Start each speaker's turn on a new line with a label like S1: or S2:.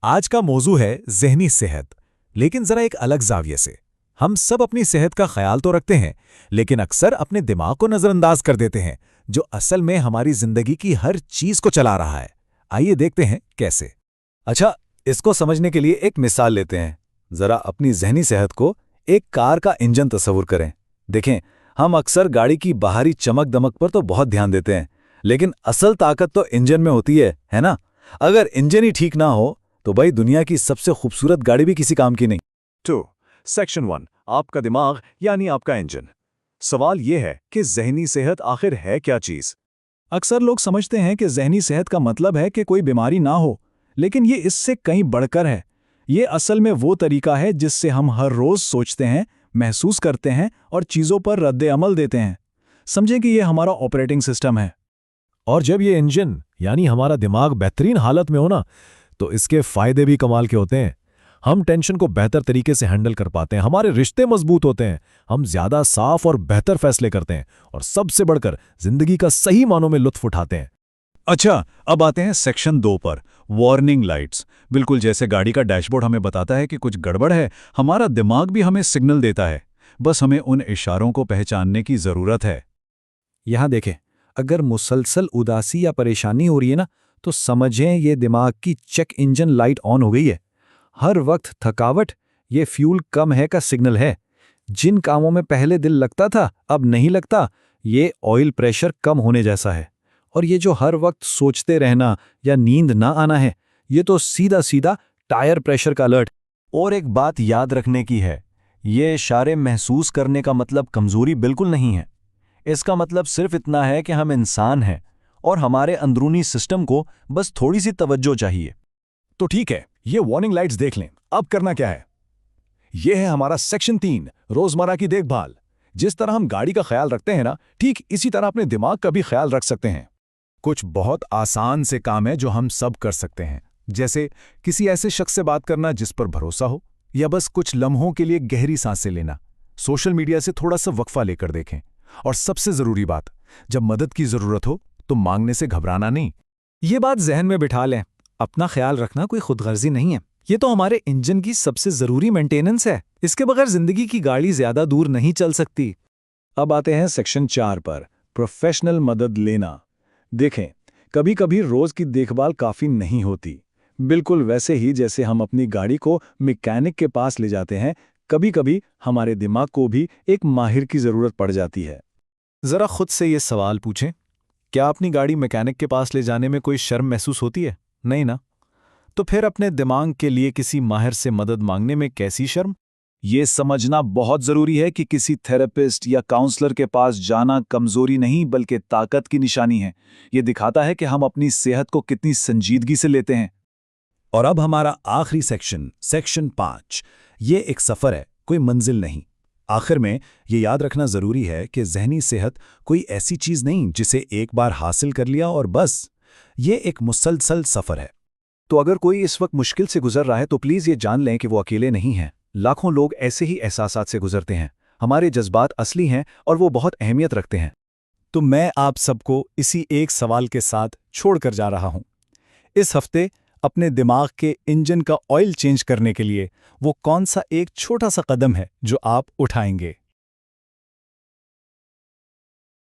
S1: आज का मौजू है ज़हनी सेहत, लेकिन ज़रा एक अलग ज़ाविये से। हम सब अपनी सेहत का ख्याल तो रखते हैं, लेकिन अक्सर अपने दिमाग को नज़रअंदाज कर देते हैं, जो असल में हमारी ज़िंदगी की हर चीज़ को चला रहा है। आइए देखते हैं कैसे।
S2: अच्छा, इसको समझने के लिए एक मिसाल लेते हैं। ज़रा अपनी ज़हनी सेहत को एक कार का इंजन तस्वुर करें। देखें, हम अक्सर गाड़ी की बाहरी चमक-दमक पर तो बहुत ध्यान देते हैं, लेकिन असल ताकत तो इंजन में होती है ना? अगर इंजन ही ठीक ना हो, तो भाई दुनिया की सबसे खूबसूरत गाड़ी भी किसी काम की नहीं।
S3: तो सेक्शन 1, आपका दिमाग यानी आपका इंजन। सवाल यह है कि ज़हनी सेहत आखिर है क्या चीज़? अक्सर लोग समझते हैं कि ज़हनी सेहत का मतलब है कि कोई बीमारी ना हो, लेकिन ये इससे कहीं बढ़कर है। ये असल में वो तरीका है जिससे हम हर रोज़ सोचते हैं, महसूस करते हैं और चीज़ों पर रद्द-ए-अमल देते हैं। समझें कि ये हमारा ऑपरेटिंग सिस्टम है।
S1: और जब ये इंजन यानी हमारा दिमाग बेहतरीन हालत में हो ना, तो इसके फायदे भी कमाल के होते हैं। हम टेंशन को बेहतर तरीके से हैंडल कर पाते हैं, हमारे रिश्ते मजबूत होते हैं, हम ज्यादा साफ और बेहतर फैसले करते हैं, और सबसे बढ़कर जिंदगी का सही मानों में लुत्फ उठाते हैं।
S3: अच्छा, अब आते हैं सेक्शन 2 पर, वार्निंग लाइट्स। बिल्कुल जैसे गाड़ी का डैशबोर्ड हमें बताता है कि कुछ गड़बड़ है, हमारा दिमाग भी हमें सिग्नल देता है। बस हमें उन इशारों को पहचानने की ज़रूरत है।
S2: यहाँ देखें, अगर मुसलसल उदासी या परेशानी हो रही है ना, तो समझें ये दिमाग की चेक इंजन लाइट ऑन हो गई है। हर वक्त थकावट, ये फ्यूल कम है का सिग्नल है। जिन कामों में पहले दिल लगता था, अब नहीं लगता, ये ऑयल प्रेशर कम होने जैसा है। और ये जो हर वक्त सोचते रहना या नींद ना आना है, ये तो सीधा सीधा टायर प्रेशर का अलर्ट।
S4: और एक बात याद रखने की है, ये इशारे महसूस करने का मतलब कमजोरी बिल्कुल नहीं है। इसका मतलब सिर्फ इतना है कि हम इंसान हैं और हमारे अंदरूनी सिस्टम को बस थोड़ी सी तवज्जो चाहिए।
S3: तो ठीक है, ये वार्निंग लाइट्स देख लें। अब करना क्या है? यह है हमारा सेक्शन 3, रोजमर्रा की देखभाल। जिस तरह हम गाड़ी का ख्याल रखते हैं ना, ठीक इसी तरह अपने दिमाग का भी ख्याल रख सकते हैं। कुछ बहुत आसान से काम है जो हम सब कर सकते हैं, जैसे किसी ऐसे शख्स से बात करना जिस पर भरोसा हो, या बस कुछ लम्हों के लिए गहरी सांसें लेना। सोशल मीडिया से थोड़ा सा वक्फा लेकर देखें। और सबसे जरूरी बात, जब मदद की जरूरत हो तो मांगने से घबराना नहीं।
S2: ये बात जहन में बिठा लें, अपना ख्याल रखना कोई खुदगर्जी नहीं है। ये तो हमारे इंजन की सबसे जरूरी मेंटेनेंस है। इसके बगैर जिंदगी की गाड़ी ज्यादा दूर नहीं चल सकती।
S3: अब आते हैं सेक्शन 4 पर, प्रोफेशनल मदद लेना। देखें, कभी कभी रोज की देखभाल काफी नहीं होती। बिल्कुल वैसे ही जैसे हम अपनी गाड़ी को मैकेनिक के पास ले जाते हैं, कभी कभी हमारे दिमाग को भी एक माहिर की जरूरत पड़ जाती है।
S2: जरा खुद से ये सवाल पूछें, क्या अपनी गाड़ी मैकेनिक के पास ले जाने में कोई शर्म महसूस होती है? नहीं ना? तो फिर अपने दिमाग के लिए किसी माहिर से मदद मांगने में कैसी शर्म?
S3: ये समझना बहुत जरूरी है कि किसी थेरेपिस्ट या काउंसलर के पास जाना कमजोरी नहीं बल्कि ताकत की निशानी है। ये दिखाता है कि हम अपनी सेहत को कितनी संजीदगी से लेते हैं। और अब हमारा आखिरी सेक्शन, सेक्शन 5। ये एक सफर है, कोई मंजिल नहीं। आखिर में ये याद रखना जरूरी है कि ज़हनी सेहत कोई ऐसी चीज नहीं जिसे एक बार हासिल कर लिया और बस। ये एक मुसलसल सफर है। तो अगर कोई इस वक्त मुश्किल से गुजर रहा है तो प्लीज ये जान लें कि वो अकेले नहीं हैं। लाखों लोग ऐसे ही एहसासात से गुजरते हैं। हमारे जज्बात असली हैं और वो बहुत अहमियत रखते हैं।
S2: तो मैं आप सबको इसी एक सवाल के साथ छोड़कर जा रहा हूं। इस हफ्ते अपने दिमाग के इंजन का ऑयल चेंज करने के लिए वो कौन सा एक छोटा सा कदम है जो आप उठाएंगे?